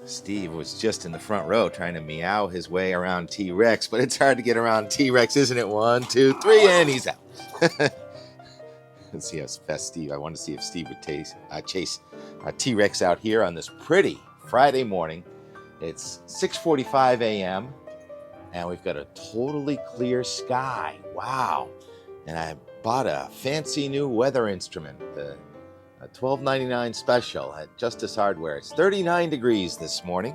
Steve was just in the front row trying to meow his way around T-Rex, but it's hard to get around T-Rex, isn't it? 1, 2, 3, and he's out. Let's see how fast Steve. I want to see if Steve would chase a T-Rex out here on this pretty Friday morning. It's 6:45 a.m. and we've got a totally clear sky. Wow! And I bought a fancy new weather instrument, the $12.99 special at Justice Hardware. It's 39 degrees this morning,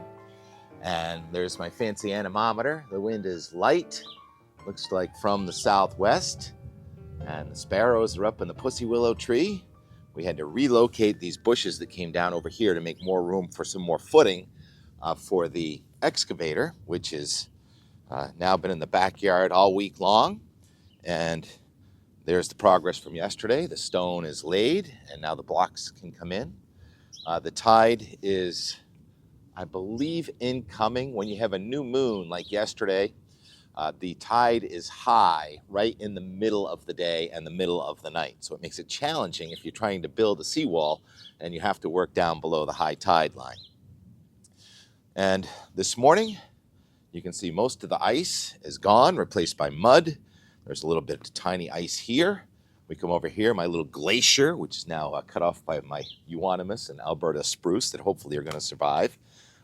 and there's my fancy anemometer. The wind is light, looks like from the southwest, and the sparrows are up in the pussy willow tree. We had to relocate these bushes that came down over here to make more room for some more footing for the excavator, which has now been in the backyard all week long. And there's the progress from yesterday. The stone is laid, and now the blocks can come in. The tide is, I believe, incoming. When you have a new moon like yesterday, the tide is high right in the middle of the day and the middle of the night. So it makes it challenging if you're trying to build a seawall and you have to work down below the high tide line. And this morning, you can see most of the ice is gone, replaced by mud. There's a little bit of tiny ice here. We come over here, my little glacier, which is now cut off by my euonymus and Alberta spruce that hopefully are going to survive.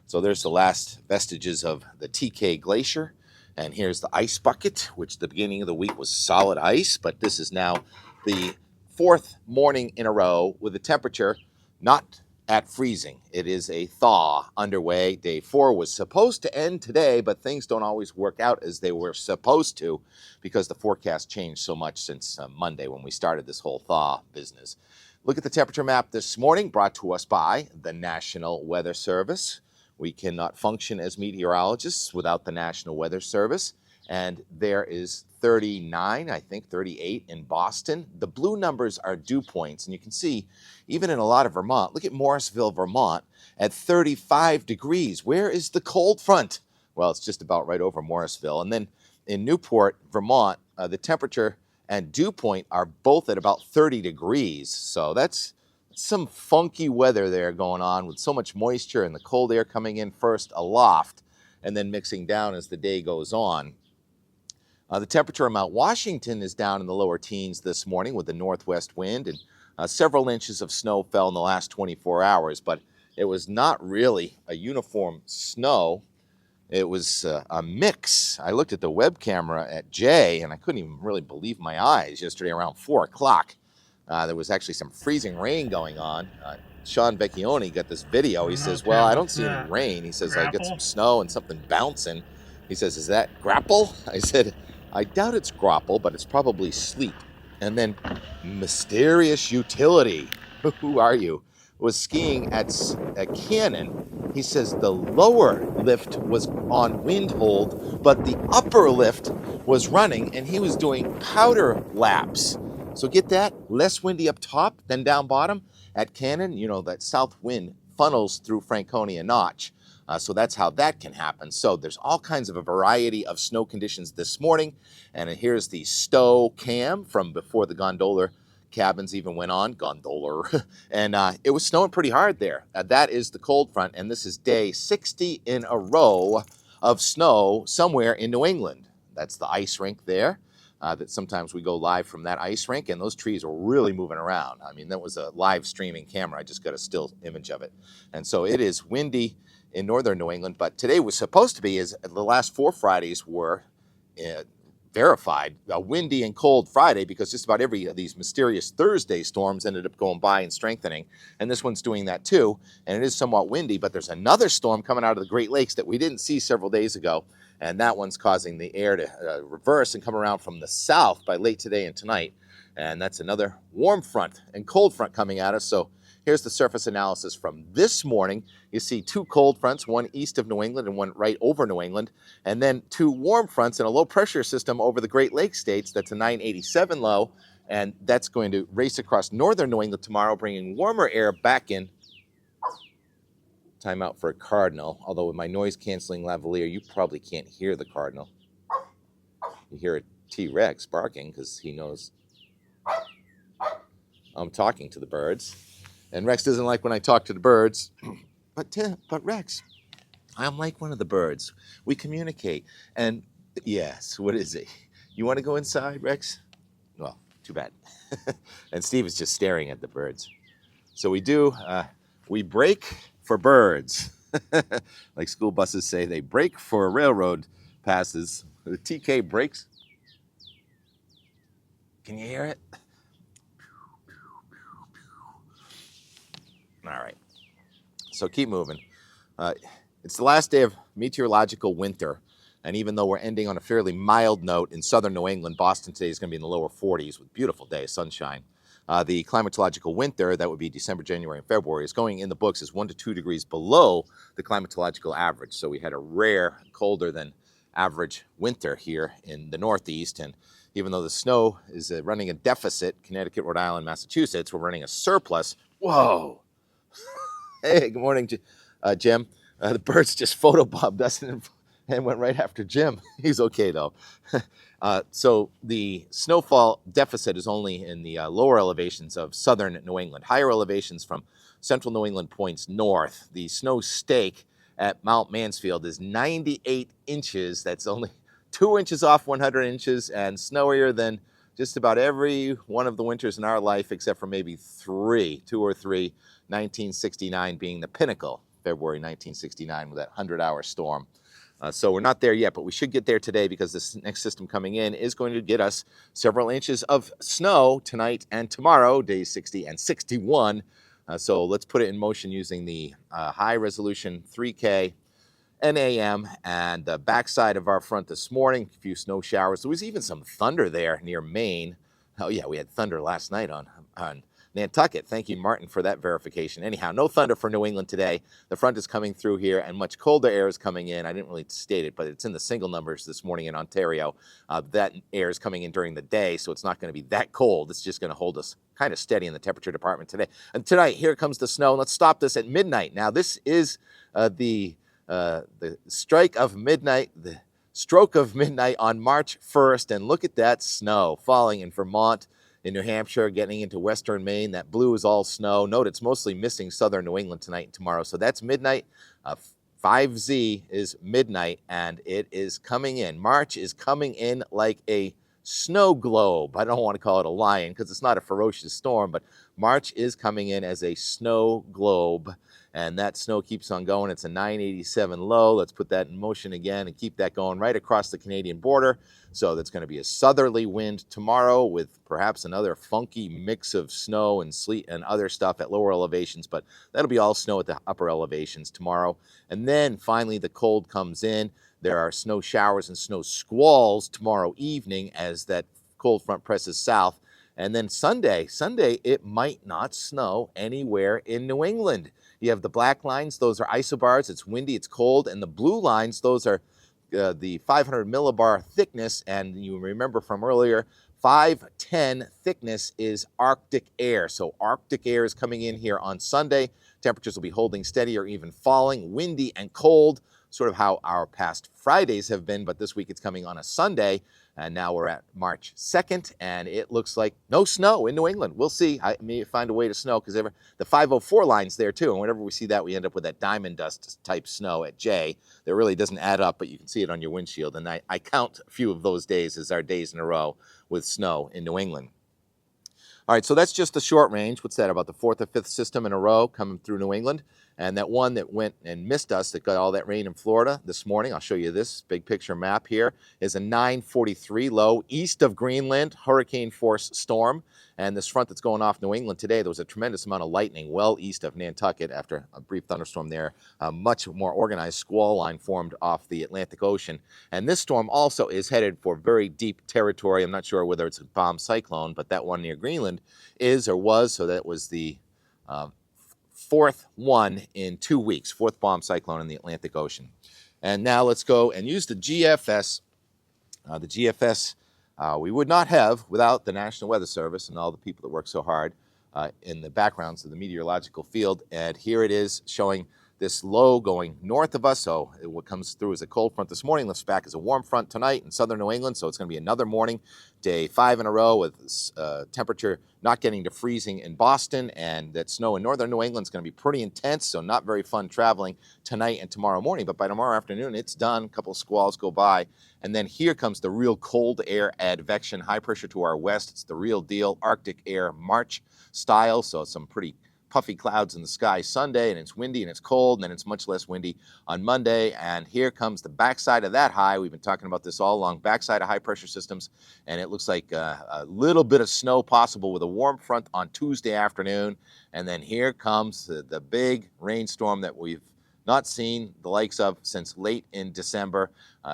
So there's the last vestiges of the TK Glacier. And here's the ice bucket, which the beginning of the week was solid ice, but this is now the fourth morning in a row with the temperature not at freezing. It is a thaw underway. Day 4 was supposed to end today, but things don't always work out as they were supposed to because the forecast changed so much since Monday when we started this whole thaw business. Look at the temperature map this morning, brought to us by the National Weather Service. We cannot function as meteorologists without the National Weather Service. And there is 39, I think 38 in Boston. The blue numbers are dew points. And you can see, even in a lot of Vermont, look at Morrisville, Vermont, at 35 degrees. Where is the cold front? Well, it's just about right over Morrisville. And then in Newport, Vermont, the temperature and dew point are both at about 30 degrees. So that's some funky weather there going on with so much moisture and the cold air coming in first aloft and then mixing down as the day goes on. The temperature in Mount Washington is down in the lower teens this morning with the northwest wind, and several inches of snow fell in the last 24 hours, but it was not really a uniform snow. It was a mix. I looked at the web camera at Jay, and I couldn't even really believe my eyes yesterday around 4 o'clock. There was actually some freezing rain going on. Sean Vecchione got this video. He says, well, I don't see any rain. He says, I get some snow and something bouncing. He says, is that grapple? I said, I doubt it's grapple, but it's probably sleet. And then mysterious utility, who are you, was skiing at Cannon. He says the lower lift was on wind hold, but the upper lift was running, and he was doing powder laps. So get that, less windy up top than down bottom. At Cannon, you know, that south wind funnels through Franconia Notch. So that's how that can happen. So there's all kinds of a variety of snow conditions this morning. And here's the stow cam from before the gondola cabins even went on, gondola. And it was snowing pretty hard there. That is the cold front. And this is day 60 in a row of snow somewhere in New England. That's the ice rink there. That sometimes we go live from that ice rink, and those trees are really moving around. I mean, that was a live streaming camera. I just got a still image of it. And so it is windy in northern New England, but today was supposed to be, as the last 4 Fridays were verified, a windy and cold Friday, because just about every of these mysterious Thursday storms ended up going by and strengthening. And this one's doing that too. And it is somewhat windy, but there's another storm coming out of the Great Lakes that we didn't see several days ago. And that one's causing the air to reverse and come around from the south by late today and tonight. And that's another warm front and cold front coming at us. So here's the surface analysis from this morning. You see 2 cold fronts, one east of New England and one right over New England, and then 2 warm fronts and a low pressure system over the Great Lakes states. That's a 987 low, and that's going to race across northern New England tomorrow, bringing warmer air back in. Time out for a cardinal, although with my noise canceling lavalier, you probably can't hear the cardinal. You hear a T-Rex barking because he knows I'm talking to the birds. And Rex doesn't like when I talk to the birds. But Rex, I'm like one of the birds. We communicate. And yes, what is it? You want to go inside, Rex? Well, too bad. And Steve is just staring at the birds. So we brake for birds. Like school buses say, they brake for railroad passes. The TK brakes. Can you hear it? All right. So keep moving. It's the last day of meteorological winter. And even though we're ending on a fairly mild note in southern New England, Boston today is going to be in the lower 40s with a beautiful day of sunshine. The climatological winter, that would be December, January, and February, is going in the books as 1 to 2 degrees below the climatological average. So we had a rare, colder than average winter here in the Northeast. And even though the snow is running a deficit, Connecticut, Rhode Island, Massachusetts, we're running a surplus. Whoa! Hey, good morning, Jim. The birds just photobombed us and went right after Jim. He's okay, though. So the snowfall deficit is only in the lower elevations of southern New England. Higher elevations from central New England points north. The snow stake at Mount Mansfield is 98 inches. That's only 2 inches off 100 inches and snowier than just about every one of the winters in our life, except for maybe two or three, 1969 being the pinnacle, February 1969 with that 100-hour storm. So we're not there yet, but we should get there today because this next system coming in is going to get us several inches of snow tonight and tomorrow, days 60 and 61. So let's put it in motion using the high-resolution 3K NAM and the backside of our front this morning. A few snow showers. There was even some thunder there near Maine. Oh, yeah, we had thunder last night on Nantucket. Thank you, Martin, for that verification. Anyhow, no thunder for New England today. The front is coming through here, and much colder air is coming in. I didn't really state it, but it's in the single numbers this morning in Ontario. That air is coming in during the day, so it's not going to be that cold. It's just going to hold us kind of steady in the temperature department today. And tonight, here comes the snow. Let's stop this at midnight. Now, this is the strike of midnight, the stroke of midnight on March 1st, and look at that snow falling in Vermont, in New Hampshire, getting into western Maine. That blue is all snow. Note it's mostly missing southern New England tonight and tomorrow. So that's midnight. 5Z is midnight, and it is coming in. March is coming in like a snow globe. I don't want to call it a lion because it's not a ferocious storm, but March is coming in as a snow globe. And that snow keeps on going. It's a 987 low. Let's put that in motion again and keep that going right across the Canadian border. So that's going to be a southerly wind tomorrow with perhaps another funky mix of snow and sleet and other stuff at lower elevations. But that'll be all snow at the upper elevations tomorrow. And then finally the cold comes in. There are snow showers and snow squalls tomorrow evening as that cold front presses south. And then Sunday, it might not snow anywhere in New England. You have the black lines, those are isobars, it's windy, it's cold, and the blue lines, those are the 500 millibar thickness, and you remember from earlier, 510 thickness is Arctic air. So Arctic air is coming in here on Sunday. Temperatures will be holding steady or even falling, windy and cold, sort of how our past Fridays have been, but this week it's coming on a Sunday. And now we're at March 2nd, and it looks like no snow in New England. We'll see. I may find a way to snow because the 504 line's there too. And whenever we see that, we end up with that diamond dust type snow at J. That really doesn't add up, but you can see it on your windshield. And I count a few of those days as our days in a row with snow in New England. All right, so that's just the short range. What's that, about the fourth or fifth system in a row coming through New England? And that one that went and missed us, that got all that rain in Florida this morning, I'll show you this big picture map here, is a 943 low east of Greenland, hurricane force storm. And this front that's going off New England today, there was a tremendous amount of lightning well east of Nantucket after a brief thunderstorm there. A much more organized squall line formed off the Atlantic Ocean. And this storm also is headed for very deep territory. I'm not sure whether it's a bomb cyclone, but that one near Greenland is or was, so that was the fourth one in 2 weeks, fourth bomb cyclone in the Atlantic Ocean. And now let's go and use the GFS. The GFS we would not have without the National Weather Service and all the people that work so hard in the backgrounds of the meteorological field. And here it is showing this low going north of us. So what comes through is a cold front this morning, lifts back as a warm front tonight in southern New England. So it's going to be another morning, day 5 in a row with temperature not getting to freezing in Boston, and that snow in northern New England is going to be pretty intense. So not very fun traveling tonight and tomorrow morning. But by tomorrow afternoon, it's done. A couple of squalls go by. And then here comes the real cold air advection, high pressure to our west. It's the real deal, Arctic air March style. So some pretty puffy clouds in the sky Sunday, and it's windy and it's cold, and then it's much less windy on Monday. And here comes the backside of that high. We've been talking about this all along, backside of high pressure systems, and it looks like a little bit of snow possible with a warm front on Tuesday afternoon. And then here comes the big rainstorm that we've not seen the likes of since late in December.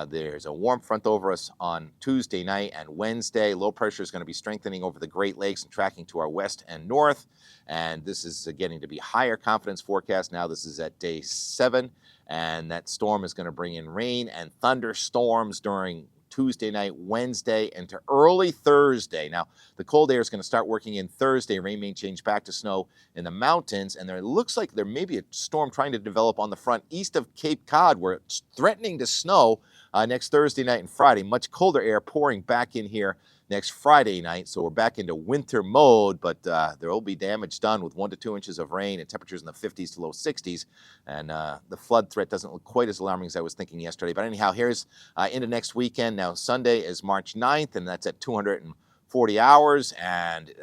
There's a warm front over us on Tuesday night and Wednesday. Low pressure is going to be strengthening over the Great Lakes and tracking to our west and north. And this is getting to be higher confidence forecast now. This is at day 7. And that storm is going to bring in rain and thunderstorms during Tuesday night, Wednesday, into early Thursday. Now, the cold air is going to start working in Thursday. Rain may change back to snow in the mountains, and there looks like there may be a storm trying to develop on the front east of Cape Cod, where it's threatening to snow next Thursday night and Friday. Much colder air pouring back in here next Friday night, so we're back into winter mode, but there will be damage done with 1 to 2 inches of rain and temperatures in the 50s to low 60s, and the flood threat doesn't look quite as alarming as I was thinking yesterday. But anyhow, here's into next weekend. Now, Sunday is March 9th, and that's at 240 hours, and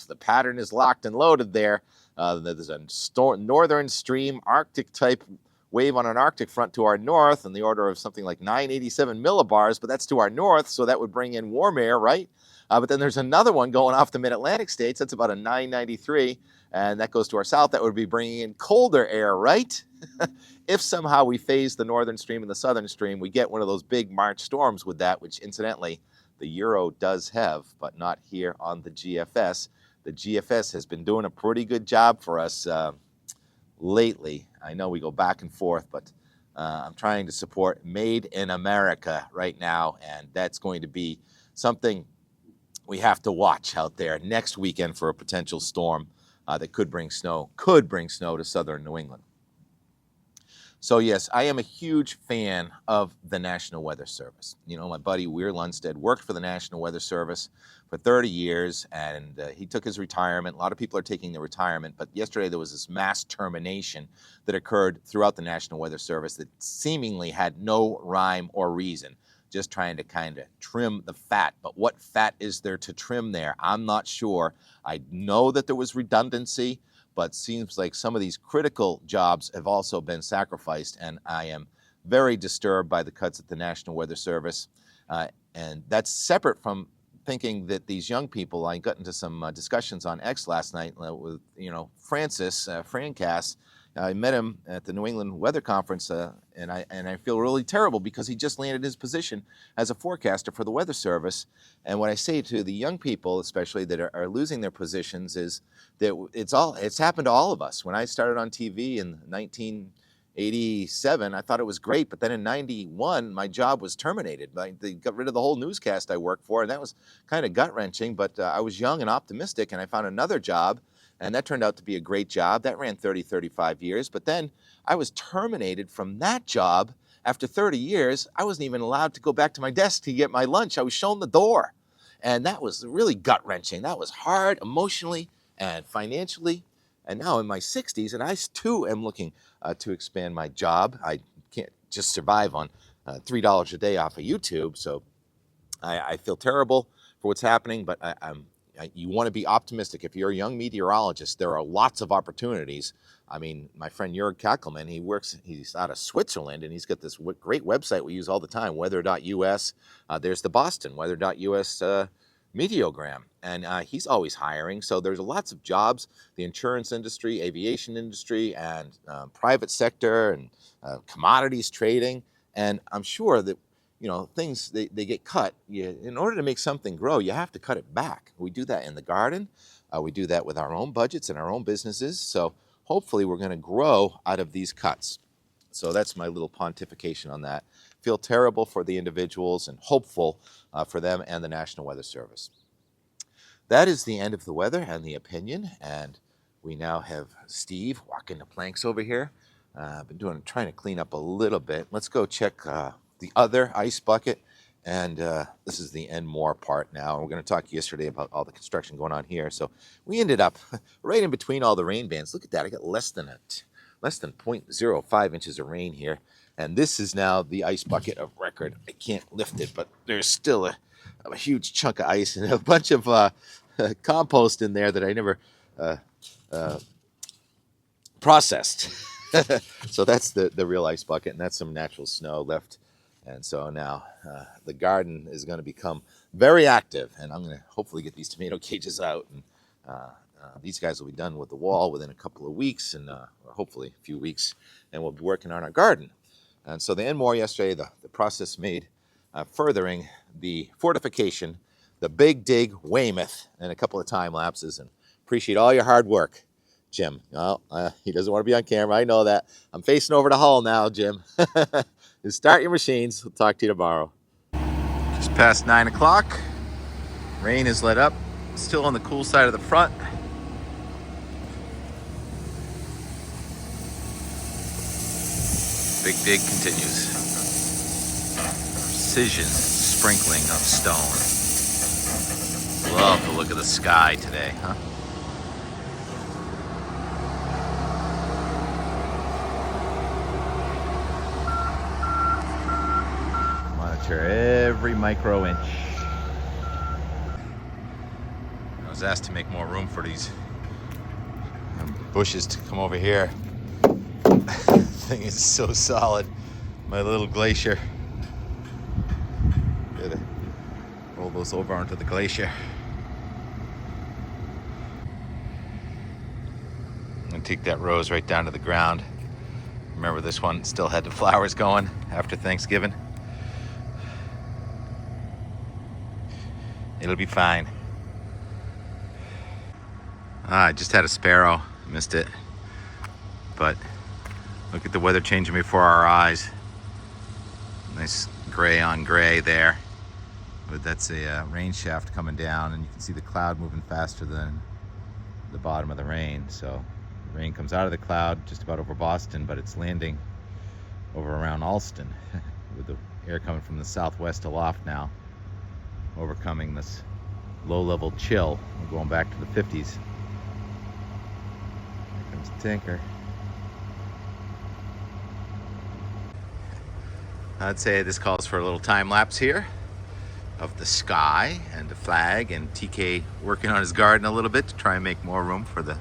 the pattern is locked and loaded there. There's a northern stream, Arctic-type wave on an Arctic front to our north in the order of something like 987 millibars, but that's to our north, so that would bring in warm air, right? But then there's another one going off the mid-Atlantic states. That's about a 993, and that goes to our south. That would be bringing in colder air, right? If somehow we phase the northern stream and the southern stream, we get one of those big March storms with that, which incidentally, the Euro does have, but not here on the GFS. The GFS has been doing a pretty good job for us lately. I know we go back and forth, but I'm trying to support Made in America right now, and that's going to be something we have to watch out there next weekend for a potential storm that could bring snow to southern New England. So yes, I am a huge fan of the National Weather Service. You know, my buddy Weir Lundstedt worked for the National Weather Service for 30 years, and he took his retirement. A lot of people are taking their retirement, but yesterday there was this mass termination that occurred throughout the National Weather Service that seemingly had no rhyme or reason, just trying to kind of trim the fat. But what fat is there to trim there? I'm not sure. I know that there was redundancy, but seems like some of these critical jobs have also been sacrificed, and I am very disturbed by the cuts at the National Weather Service. And that's separate from thinking that these young people, I got into some discussions on X last night with, Francis, Francast. I met him at the New England Weather Conference, and I feel really terrible because he just landed his position as a forecaster for the Weather Service. And what I say to the young people, especially that are losing their positions, is that it's happened to all of us. When I started on TV in 1987, I thought it was great, but then in 91, my job was terminated. They got rid of the whole newscast I worked for, and that was kind of gut-wrenching, but I was young and optimistic, and I found another job. And that turned out to be a great job. That ran 30, 35 years. But then I was terminated from that job after 30 years. I wasn't even allowed to go back to my desk to get my lunch. I was shown the door. And that was really gut-wrenching. That was hard emotionally and financially. And now in my 60s, and I too am looking to expand my job. I can't just survive on $3 a day off of YouTube. So I feel terrible for what's happening, but you want to be optimistic. If you're a young meteorologist, there are lots of opportunities. I mean, my friend Jörg Kackelman, he's out of Switzerland, and he's got this great website we use all the time, weather.us. There's the Boston, weather.us Meteogram, and he's always hiring. So there's lots of jobs, the insurance industry, aviation industry, and private sector, and commodities trading. And I'm sure that things, they get cut. In order to make something grow, you have to cut it back. We do that in the garden. We do that with our own budgets and our own businesses. So hopefully we're going to grow out of these cuts. So that's my little pontification on that. Feel terrible for the individuals and hopeful for them and the National Weather Service. That is the end of the weather and the opinion. And we now have Steve walking the planks over here. I've been trying to clean up a little bit. Let's go check the other ice bucket. And this is the Enmore part now. We're going to talk yesterday about all the construction going on here. So we ended up right in between all the rain bands. Look at that. I got less than 0.05 inches of rain here. And this is now the ice bucket of record. I can't lift it, but there's still a huge chunk of ice and a bunch of compost in there that I never processed. So that's the real ice bucket, and that's some natural snow left. And so now the garden is going to become very active, and I'm going to hopefully get these tomato cages out. And these guys will be done with the wall within a couple of weeks, and or hopefully a few weeks, and we'll be working on our garden. And so the Enmore yesterday, the process made furthering the fortification, the Big Dig Weymouth, and a couple of time lapses. And appreciate all your hard work, Jim. Well, he doesn't want to be on camera. I know that. I'm facing over the hull now, Jim. Just start your machines. We'll talk to you tomorrow. Just past 9 o'clock. Rain has let up. Still on the cool side of the front. Big dig continues. Precision sprinkling of stone. Love the look of the sky today, huh? Monitor every micro inch. I was asked to make more room for these bushes to come over here. Thing is so solid. My little glacier. Gotta roll those over onto the glacier. And take that rose right down to the ground. Remember, this one still had the flowers going after Thanksgiving. It'll be fine. I just had a sparrow. Missed it. But look at the weather changing before our eyes. Nice gray on gray there. But that's a rain shaft coming down, and you can see the cloud moving faster than the bottom of the rain. So the rain comes out of the cloud just about over Boston, but it's landing over around Alston with the air coming from the southwest aloft now, overcoming this low-level chill. We're going back to the 50s. Here comes the tanker. I'd say this calls for a little time lapse here of the sky and the flag, and TK working on his garden a little bit to try and make more room for the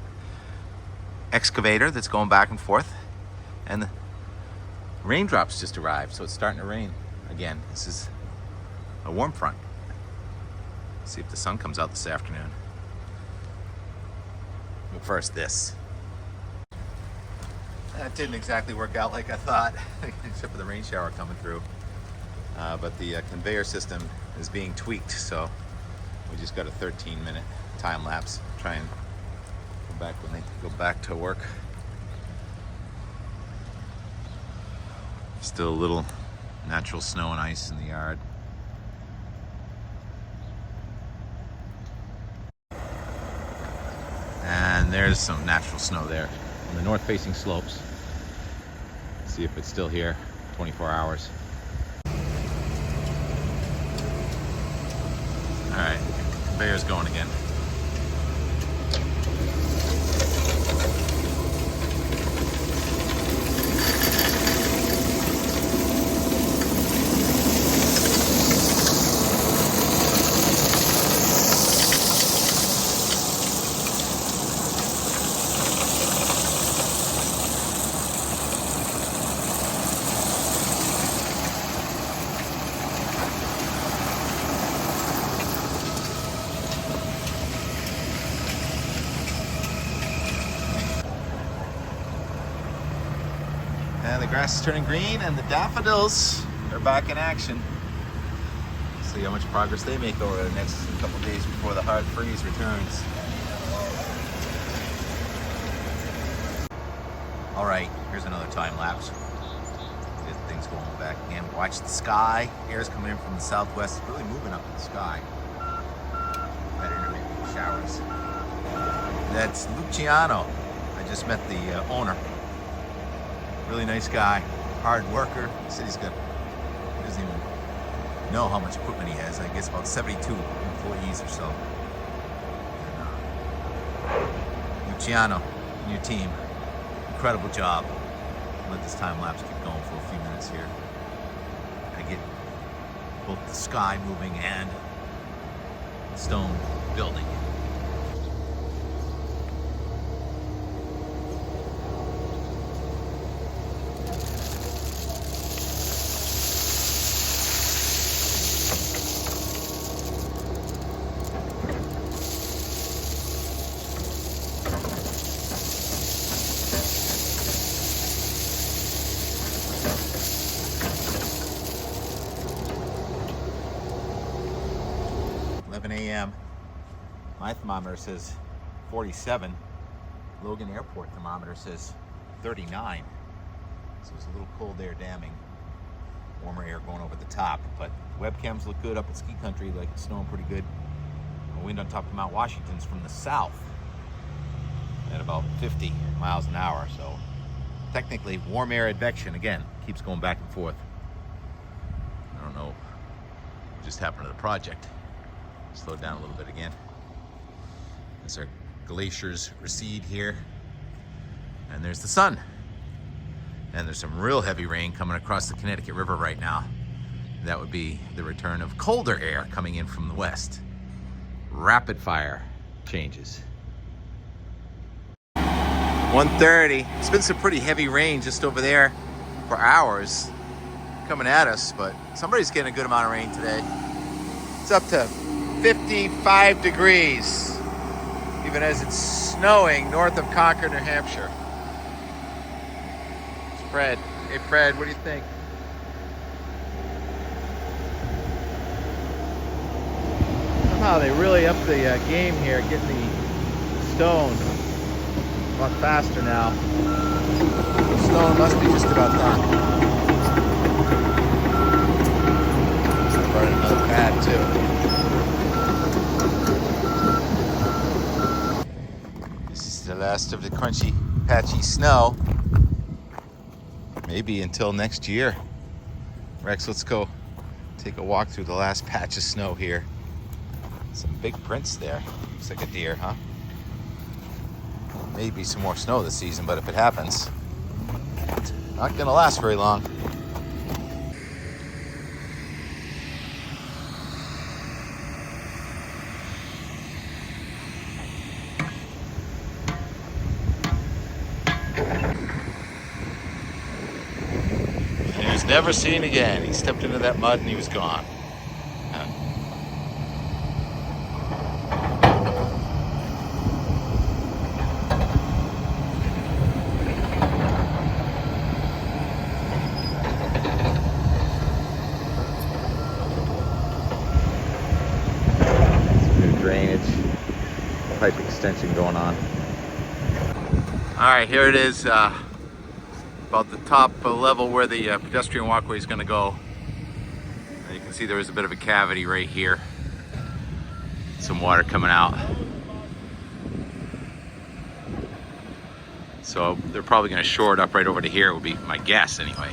excavator that's going back and forth. And the raindrops just arrived, so it's starting to rain again. This is a warm front. Let's see if the sun comes out this afternoon. But first, this. That didn't exactly work out like I thought, except for the rain shower coming through. But the conveyor system is being tweaked, so we just got a 13-minute time lapse. Try and go back when they go back to work. Still a little natural snow and ice in the yard. And there's some natural snow there on the north-facing slopes. See if it's still here 24 hours. All right, conveyor's going again. And the grass is turning green, and the daffodils are back in action. See how much progress they make over the next couple days before the hard freeze returns. All right, here's another time lapse. Get things going back again. Watch the sky. Air's coming in from the southwest. It's really moving up in the sky. That intermittent showers. That's Luciano. I just met the owner. Really nice guy, hard worker. He said he doesn't even know how much equipment he has. I guess about 72 employees or so. And, Luciano and your team, incredible job. Let this time lapse keep going for a few minutes here. I get both the sky moving and the stone building. A.m. My thermometer says 47. Logan Airport thermometer says 39. So it's a little cold air damming. Warmer air going over the top. But webcams look good up at ski country, like it's snowing pretty good. The wind on top of Mount Washington's from the south at about 50 miles an hour. So technically warm air advection, again, keeps going back and forth. I don't know what just happened to the project. Slowed down a little bit again. As our glaciers recede here. And there's the sun. And there's some real heavy rain coming across the Connecticut River right now. That would be the return of colder air coming in from the west. Rapid fire changes. 1:30. It's been some pretty heavy rain just over there for hours coming at us, but somebody's getting a good amount of rain today. It's up to 55 degrees, even as it's snowing north of Concord, New Hampshire. It's Fred. Hey Fred, what do you think? Somehow they really upped the game here, getting the stone a lot faster now. The stone must be just about done. Started another pad too. The last of the crunchy, patchy snow. Maybe until next year. Rex, let's go take a walk through the last patch of snow here. Some big prints there. Looks like a deer, huh? Maybe some more snow this season, but if it happens, it's not gonna last very long. Never seen again. He stepped into that mud and he was gone. Some new drainage, pipe extension going on. All right, here it is. About the top level where the pedestrian walkway is going to go. And you can see there is a bit of a cavity right here. Some water coming out. So they're probably going to shore it up right over to here, would be my guess anyway.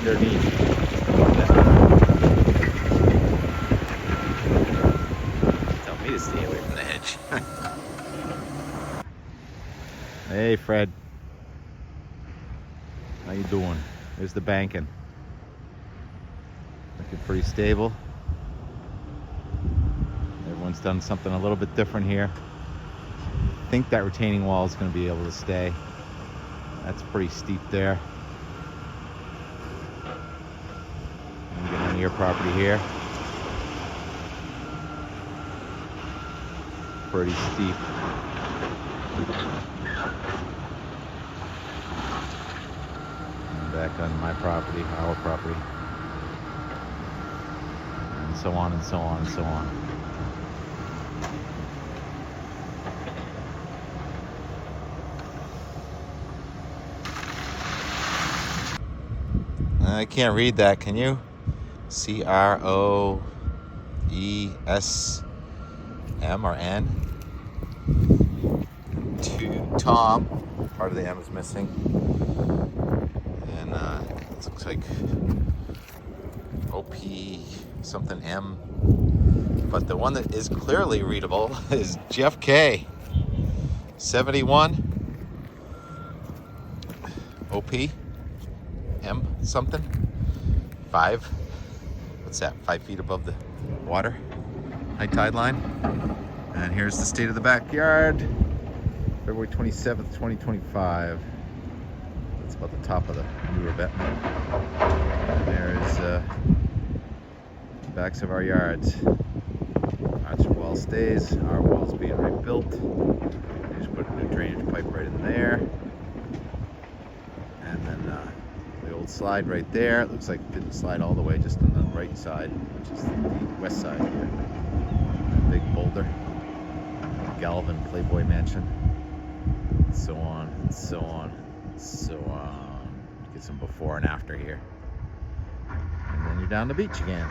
underneath. Tell me to stay away from the hedge. Hey, Fred. How you doing? There's the banking. Looking pretty stable. Everyone's done something a little bit different here. think that retaining wall is going to be able to stay. That's pretty steep there. And get on your property here. Pretty steep. And back on my property, our property. And so on and so on and so on. I can't read that, can you? CROESM or N? To Tom. Part of the M is missing. And it looks like OP something M. But the one that is clearly readable is Jeff K. 71 OP M something 5. What's that? 5 feet above the water, high tide line. And here's the state of the backyard, February 27th, 2025. That's about the top of the new revetment. And there's the backs of our yards. Our well stays. Our well's being rebuilt. They just put a new drainage pipe right in there. And then the old slide right there. It looks like it didn't slide all the way, just on the right side, which is the west side here. That big boulder. Galvin Playboy Mansion. And so on, and so on, and so on. Get some before and after here. And then you're down the beach again.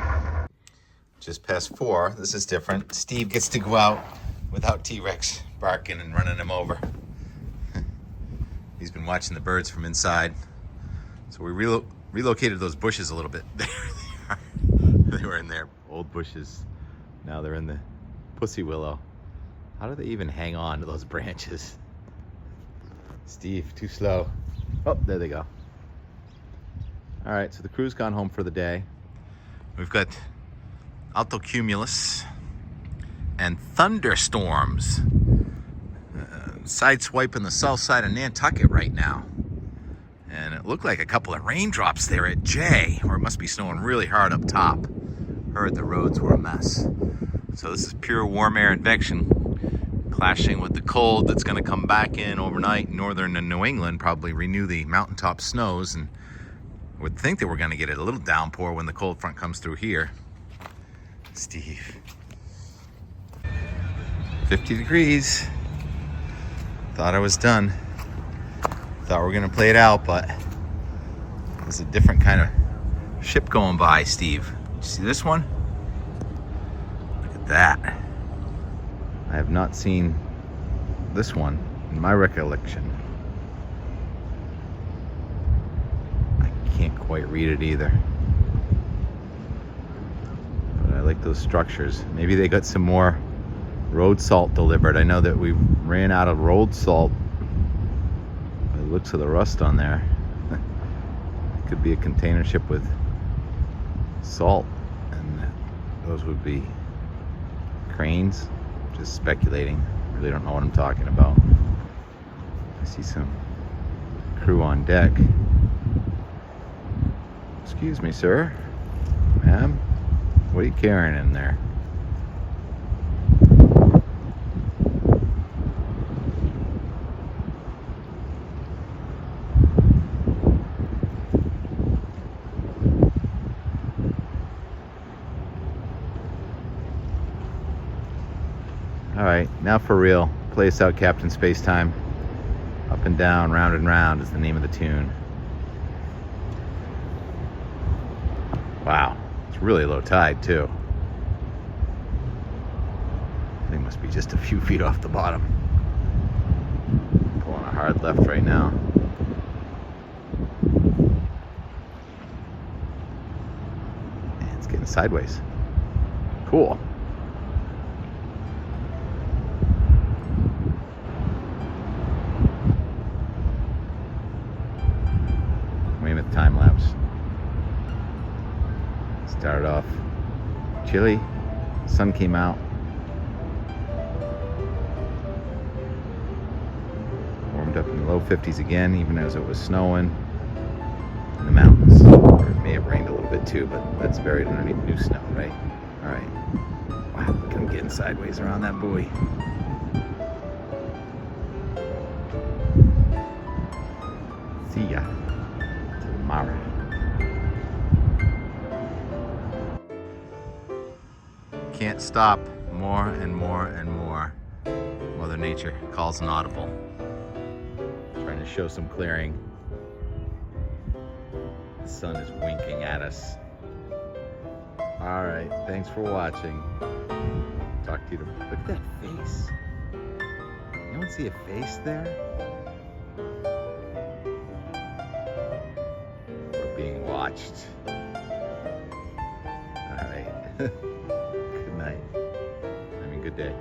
Just past 4. This is different. Steve gets to go out without T-Rex barking and running him over. He's been watching the birds from inside. So we relocated those bushes a little bit. There they are. They were in there, old bushes. Now they're in the pussy willow. How do they even hang on to those branches? Steve, too slow. Oh, there they go. All right, so the crew's gone home for the day. We've got altocumulus and thunderstorms sideswiping the south side of Nantucket right now. And it looked like a couple of raindrops there at J, or it must be snowing really hard up top. Heard the roads were a mess. So this is pure warm air advection clashing with the cold that's going to come back in overnight in northern New England, probably renew the mountaintop snows, and would think that we're going to get a little downpour when the cold front comes through here. Steve. 50 degrees. Thought I was done. Thought we were gonna play it out, but there's a different kind of ship going by, Steve. You see this one? Look at that. I have not seen this one in my recollection. I can't quite read it either. But I like those structures. Maybe they got some more road salt delivered. I know that we ran out of road salt. By the looks of the rust on there. It could be a container ship with salt, and those would be cranes. Just speculating. Really don't know what I'm talking about. I see some crew on deck. Excuse me, sir. Ma'am, what are you carrying in there? Alright, now for real. Play us out, Captain Spacetime. Up and down, round and round is the name of the tune. Wow, it's really low tide too. I think it must be just a few feet off the bottom. Pulling a hard left right now. And it's getting sideways. Cool. Weymouth time lapse. Started off chilly, sun came out. warmed up in the low 50s again, even as it was snowing in the mountains. Or it may have rained a little bit too, but that's buried underneath new snow, right? All right. Wow, look at him getting sideways around that buoy. See ya tomorrow. Can't stop. More and more and more. Mother Nature calls an audible. Trying to show some clearing. The sun is winking at us. All right, thanks for watching. Talk to you tomorrow. Look at that face. Anyone see a face there? We're being watched. All right. Good night. Good day.